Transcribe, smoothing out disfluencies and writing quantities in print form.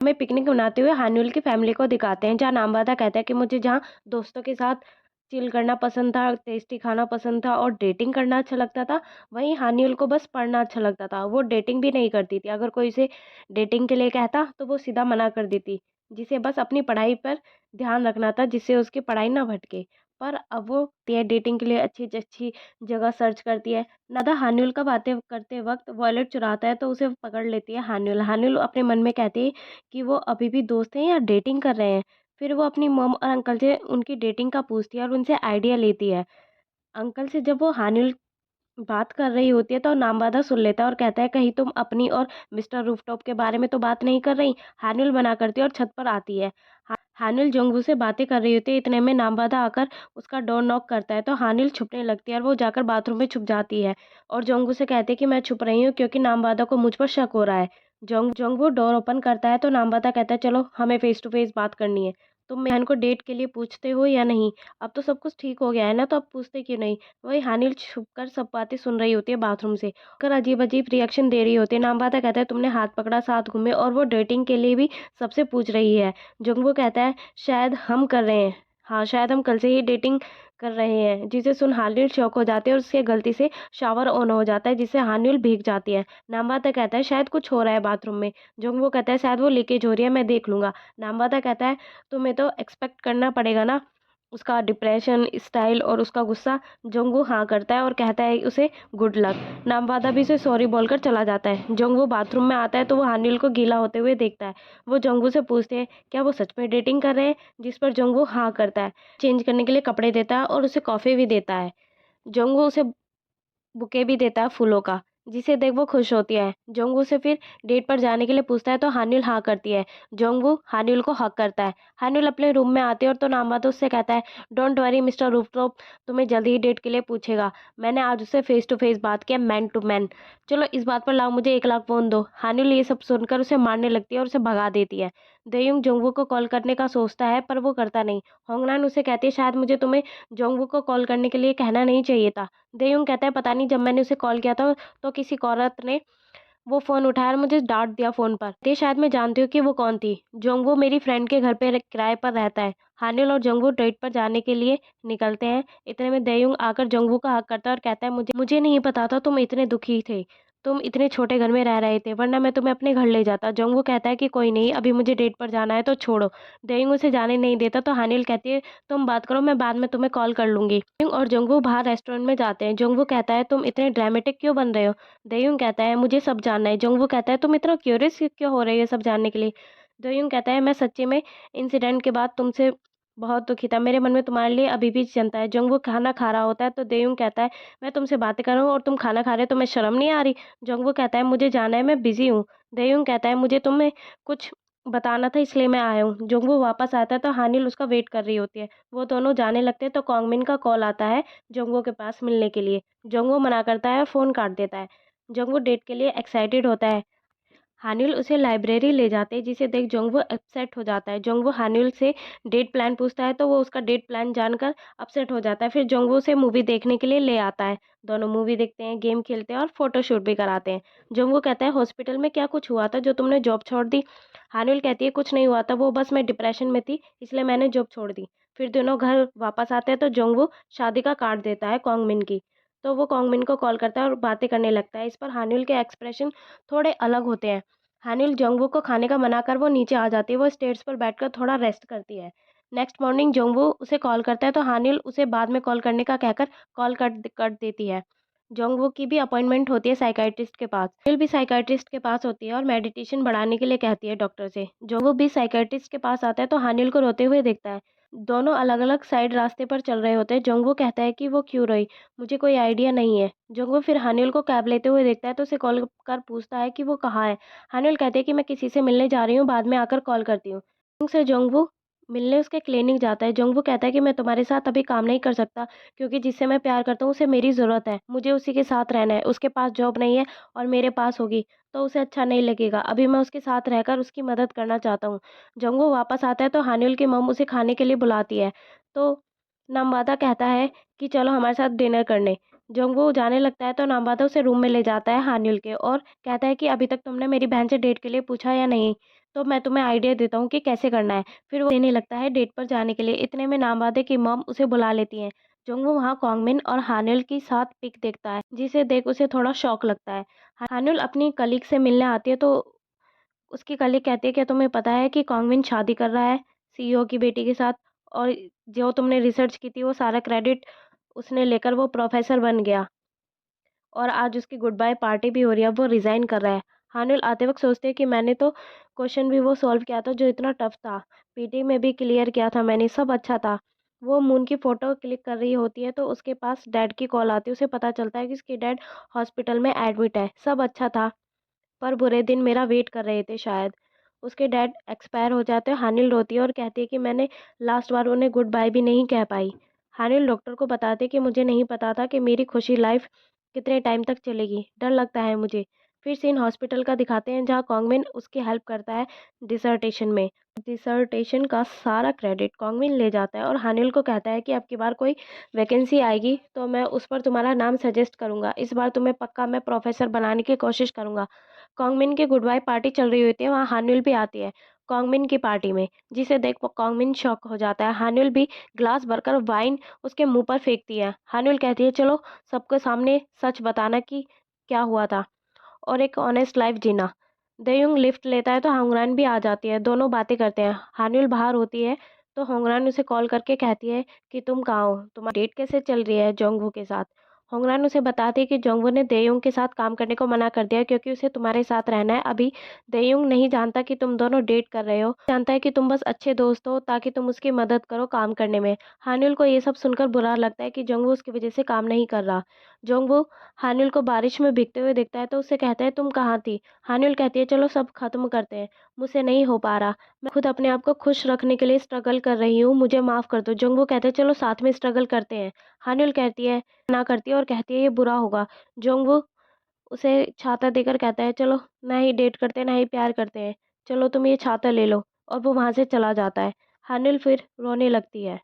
हमें पिकनिक मनाते हुए हान्युल की फैमिली को दिखाते हैं, जहाँ नामवादा कहता है कि मुझे जहाँ दोस्तों के साथ चिल करना पसंद था, टेस्टी खाना पसंद था और डेटिंग करना अच्छा लगता था, वहीं हान्युल को बस पढ़ना अच्छा लगता था। वो डेटिंग भी नहीं करती थी। अगर कोई उसे डेटिंग के लिए कहता तो वो सीधा मना कर देती। जिसे बस अपनी पढ़ाई पर ध्यान रखना था, जिससे उसकी पढ़ाई ना भटके। पर अब वो डेटिंग के लिए अच्छी से अच्छी जगह सर्च करती है। नादा हान्युल का बातें करते वक्त वॉलेट चुराता है तो उसे पकड़ लेती है हान्युल। हान्युल अपने मन में कहती है कि वो अभी भी दोस्त हैं या डेटिंग कर रहे हैं। फिर वो अपनी मॉम और अंकल से उनकी डेटिंग का पूछती है और उनसे आइडिया लेती है। अंकल से जब वो हानिल बात कर रही होती है तो नामवादा सुन लेता है और कहता है, कहीं तुम अपनी और मिस्टर रूफटॉप के बारे में तो बात नहीं कर रही। हानिल मना करती है और छत पर आती है। हानिल जोंगवू से बातें कर रही होती है, इतने में नामवादा आकर उसका डोर नॉक करता है तो हानिल छुपने लगती है और वो जाकर बाथरूम में छुप जाती है और जोंगवू से कहती है कि मैं छुप रही हूँ क्योंकि नामवादा को मुझ पर शक हो रहा है। जोंगवू डोर ओपन करता है तो नामवादा कहता है, चलो हमें फेस टू फेस बात करनी है। तुम मेहन को डेट के लिए पूछते हो या नहीं? अब तो सब कुछ ठीक हो गया है ना, तो अब पूछते क्यों नहीं? वही हानिल छुपकर सब बातें सुन रही होती है बाथरूम से, कर अजीब अजीब रिएक्शन दे रही होती है। नामवादा कहता है, तुमने हाथ पकड़ा साथ घूमे और वो डेटिंग के लिए भी सबसे पूछ रही है। जुंगू कहता है, शायद हम कर रहे हैं, हाँ शायद हम कल से ही डेटिंग कर रहे हैं। जिसे सुन हानिल शौक हो जाती है और उसके गलती से शावर ऑन हो जाता है, जिससे हानिल भीग जाती है। नामवादा कहता है, शायद कुछ हो रहा है बाथरूम में। जुंगू कहता है, शायद वो लीकेज हो रही है, मैं देख लूंगा। नामवादा कहता है, तुम्हें तो एक्सपेक्ट करना पड़ेगा ना उसका डिप्रेशन, स्टाइल और उसका गुस्सा। जोंगवू हाँ करता है और कहता है उसे गुड लक। नामवादा भी उसे सॉरी बोलकर चला जाता है। जोंगवू बाथरूम में आता है तो वो हानिल को गीला होते हुए देखता है। वो जोंगवू से पूछते हैं, क्या वो सच में डेटिंग कर रहे हैं? जिस पर जोंगवू हाँ करता है, चेंज करने के लिए कपड़े देता है और उसे कॉफ़ी भी देता है। जोंगवू उसे बुके भी देता है फूलों का, जिसे देख वो खुश होती है। जोंगवू से फिर डेट पर जाने के लिए पूछता है तो हानिल हाँ करती है। जोंगवू हानिल को हक करता है। हानिल अपने रूम में आती है और तो नामवादा उससे कहता है, डोंट वरी मिस्टर रूफटॉप, तुम्हें जल्द ही डेट के लिए पूछेगा। मैंने आज उससे फेस टू फेस बात किया, मैन टू मैन। चलो इस बात पर लाओ मुझे 1 लाख वोन दो। हानिल ये सब सुनकर उसे मारने लगती है और उसे भगा देती है। देयुंग जोंगवू को कॉल करने का सोचता है पर वो करता नहीं। होंगनान उसे कहती है, शायद मुझे तुम्हें जोंगवू को कॉल करने के लिए कहना नहीं चाहिए था। देयुंग कहता है, पता नहीं जब मैंने उसे कॉल किया था तो किसी औरत ने वो फ़ोन उठाया और मुझे डांट दिया फ़ोन पर। ये शायद मैं जानती हूँ कि वो कौन थी। जोंगवू मेरी फ्रेंड के घर पे किराए पर रहता है। हानिल और जोंगवू डेट पर जाने के लिए निकलते हैं। इतने में देयुंग आकर जोंगवू का हक करता है और कहता है, मुझे मुझे नहीं पता था तुम इतने दुखी थे। तुम इतने छोटे घर में रह रहे थे, वरना मैं तुम्हें अपने घर ले जाता। जोंगवू कहता है कि कोई नहीं, अभी मुझे डेट पर जाना है तो छोड़ो। देयुंग उसे जाने नहीं देता तो हानिल कहती है, तुम बात करो, मैं बाद में तुम्हें कॉल कर लूंगी। और जोंगवू बाहर रेस्टोरेंट में जाते हैं। जोंगवू कहता है, तुम इतने ड्रामेटिक क्यों बन रहे हो? देयुंग कहता है, मुझे सब जानना है। जोंगवू कहता है, तुम इतना क्यूरियस क्यों हो रही है सब जानने के लिए? देयुंग कहता है, मैं सच्ची में इंसिडेंट के बाद तुमसे बहुत दुखी था। मेरे मन में तुम्हारे लिए अभी भी चिंता है। जोंगवू खाना खा रहा होता है तो देयुंग कहता है, मैं तुमसे बातें कर रहा हूँ और तुम खाना खा रहे हो, तुम्हें शर्म नहीं आ रही? जोंगवू कहता है, मुझे जाना है, मैं बिजी हूँ। देयुंग कहता है, मुझे तुम्हें कुछ बताना था इसलिए मैं आया हूँ। जोंगवू वापस आता है तो हानिल उसका वेट कर रही होती है। वो दोनों जाने लगते हैं तो कॉन्गमिन का कॉल आता है जोंगवू के पास मिलने के लिए। जोंगवू मना करता है और फ़ोन काट देता है। जोंगवू डेट के लिए एक्साइटेड होता है। हानिल उसे लाइब्रेरी ले जाते हैं, जिसे देख जोंगवू अपसेट हो जाता है। जोंगवू हानिल से डेट प्लान पूछता है तो वो उसका डेट प्लान जानकर अपसेट हो जाता है। फिर जोंगवू उसे मूवी देखने के लिए ले आता है। दोनों मूवी देखते हैं, गेम खेलते हैं और फोटोशूट भी कराते हैं। जोंगवू कहता है, हॉस्पिटल में क्या कुछ हुआ था जो तुमने जॉब छोड़ दी? हानिल कहती है, कुछ नहीं हुआ था, वो बस मैं डिप्रेशन में थी इसलिए मैंने जॉब छोड़ दी। फिर दोनों घर वापस आते हैं तो जोंगवू शादी का कार्ड देता है कॉन्गमिन की। तो वो कॉन्गमिन को कॉल करता है और बातें करने लगता है। इस पर हानिल के एक्सप्रेशन थोड़े अलग होते हैं। हानिल जोंगवू को खाने का मना कर वो नीचे आ जाती है। वो स्टेयर्स पर बैठकर थोड़ा रेस्ट करती है। नेक्स्ट मॉर्निंग जोंगवू उसे कॉल करता है तो हानिल उसे बाद में कॉल करने का कहकर कॉल कट देती है। जोंगवू की भी अपॉइंटमेंट होती है साइकाइट्रिस्ट के पास। हानिल भी साइकाइट्रिस्ट के पास होती है और मेडिटेशन बढ़ाने के लिए कहती है डॉक्टर से। जोंगवू भी साइकाइट्रिस्ट के पास आता है तो हानिल को रोते हुए देखता है। दोनों अलग अलग साइड रास्ते पर चल रहे होते हैं। जोंगवू कहता है कि वो क्यों रोई, मुझे कोई आइडिया नहीं है। जोंगवू फिर हानिल को कैब लेते हुए देखता है तो उसे कॉल कर पूछता है कि वो कहाँ है। हानिल कहते हैं कि मैं किसी से मिलने जा रही हूँ, बाद में आकर कॉल करती हूँ। से जोंगवू मिलने उसके क्लिनिक जाता है। जोंगवू कहता है कि मैं तुम्हारे साथ अभी काम नहीं कर सकता क्योंकि जिससे मैं प्यार करता हूँ उसे मेरी ज़रूरत है, मुझे उसी के साथ रहना है। उसके पास जॉब नहीं है और मेरे पास होगी तो उसे अच्छा नहीं लगेगा। अभी मैं उसके साथ रहकर उसकी मदद करना चाहता हूँ। जोंगवू वापस आता है तो हानिल की मम उसे खाने के लिए बुलाती है। तो नामवादा कहता है कि चलो हमारे साथ डिनर करने। जोंगवू जाने लगता है तो नामवादा उसे रूम में ले जाता है हानिल के और कहता है कि अभी तक तुमने मेरी बहन से डेट के लिए पूछा या नहीं? तो मैं तुम्हें आइडिया देता हूँ कि कैसे करना है। फिर वो देने लगता है डेट पर जाने के लिए। इतने में नाबादे की मॉम उसे बुला लेती हैं। जोंगवू वहाँ कॉन्गमिन और हानिल की साथ पिक देखता है, जिसे देख उसे थोड़ा शॉक लगता है। हानिल अपनी कलीग से मिलने आती है तो उसकी कलीग कहती है कि तुम्हें पता है कि कॉन्गमिन शादी कर रहा है सीईओ की बेटी के साथ, और जो तुमने रिसर्च की थी वो सारा क्रेडिट उसने लेकर वो प्रोफेसर बन गया, और आज उसकी गुड बाय पार्टी भी हो रही है। अब वो रिज़ाइन कर रहा है। हानिल आते वक्त सोचते हैं कि मैंने तो क्वेश्चन भी वो सॉल्व किया था जो इतना टफ था, पीटी में भी क्लियर किया था मैंने, सब अच्छा था। वो मून की फ़ोटो क्लिक कर रही होती है तो उसके पास डैड की कॉल आती है। उसे पता चलता है कि उसके डैड हॉस्पिटल में एडमिट है। सब अच्छा था, पर बुरे दिन मेरा वेट कर रहे थे शायद। उसके डैड एक्सपायर हो जाते हैं। हानिल रोती है और कहती है कि मैंने लास्ट बार उन्हें गुड बाय भी नहीं कह पाई। हानिल डॉक्टर को बताते कि मुझे नहीं पता था कि मेरी खुशी लाइफ कितने टाइम तक चलेगी, डर लगता है मुझे। फिर सीन हॉस्पिटल का दिखाते हैं जहाँ कॉन्गमिन उसकी हेल्प करता है डिसर्टेशन में। डिसर्टेशन का सारा क्रेडिट कॉन्गमिन ले जाता है और हानिल को कहता है कि अब की बार कोई वैकेंसी आएगी तो मैं उस पर तुम्हारा नाम सजेस्ट करूंगा। इस बार तुम्हें पक्का मैं प्रोफेसर बनाने की कोशिश करूंगा। कॉन्गमिन की गुड बाय पार्टी चल रही होती है, वहाँ हानुल भी आती है कॉन्गमिन की पार्टी में, जिसे देख कॉन्गमिन शॉक हो जाता है। हानुल भी ग्लास भरकर वाइन उसके मुंह पर फेंकती है। हानुल कहती है चलो सबके सामने सच बताना कि क्या हुआ था और एक ऑनेस्ट लाइफ जीना। देयुंग लिफ्ट लेता है तो होंगरान भी आ जाती है। दोनों बातें करते हैं। हानुल बाहर होती है तो होंगरान उसे कॉल करके कहती है कि तुम कहाँ हो, तुम्हारी डेट कैसे चल रही है जोंगवू के साथ। होंगरान उसे बताती है कि जोंगवू ने देयुंग के साथ काम करने को मना कर दिया क्योंकि उसे तुम्हारे साथ रहना है। अभी देयुंग नहीं जानता कि तुम दोनों डेट कर रहे हो, जानता है कि तुम बस अच्छे दोस्त हो ताकि तुम उसकी मदद करो काम करने में। हानुल को ये सब सुनकर बुरा लगता है कि जोंगवू उसकी वजह से काम नहीं कर रहा। जोंगवू हानुल को बारिश में भीगते हुए देखता है तो उससे कहता है तुम कहाँ थी। हानुल कहती है चलो सब खत्म करते हैं, मुझसे नहीं हो पा रहा, मैं खुद अपने आप को खुश रखने के लिए स्ट्रगल कर रही हूँ, मुझे माफ़ कर दो। जोंगवू कहते हैं चलो साथ में स्ट्रगल करते हैं। हानुल कहती है ना करती है और कहती है ये बुरा होगा। जोंगवू उसे छाता देकर कहता है चलो ना ही डेट करते ना ही प्यार करते हैं, चलो तुम ये छाता ले लो, और वो वहाँ से चला जाता है। हानुल फिर रोने लगती है।